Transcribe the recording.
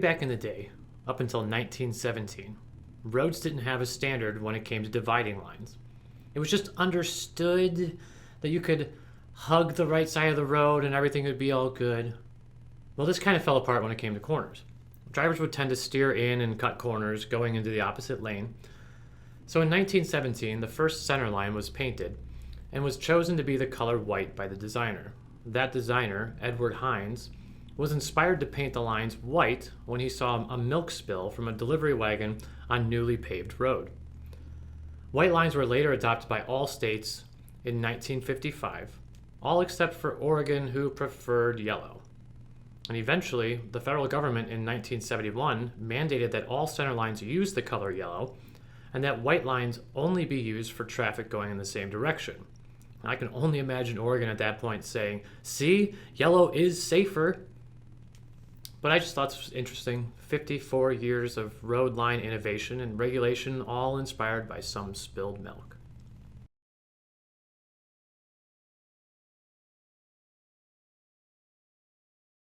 back in the day, up until 1917, roads didn't have a standard when it came to dividing lines. It was just understood that you could hug the right side of the road and everything would be all good. Well, this kind of fell apart when it came to corners. Drivers would tend to steer in and cut corners going into the opposite lane. So in 1917, the first center line was painted and was chosen to be the color white by the designer. That designer, Edward Hines, was inspired to paint the lines white when he saw a milk spill from a delivery wagon on newly paved road. White lines were later adopted by all states in 1955, all except for Oregon, who preferred yellow. And eventually, the federal government in 1971 mandated that all center lines use the color yellow and that white lines only be used for traffic going in the same direction. I can only imagine Oregon at that point saying, "See, yellow is safer." But I just thought this was interesting. 54 years of road line innovation and regulation, all inspired by some spilled milk.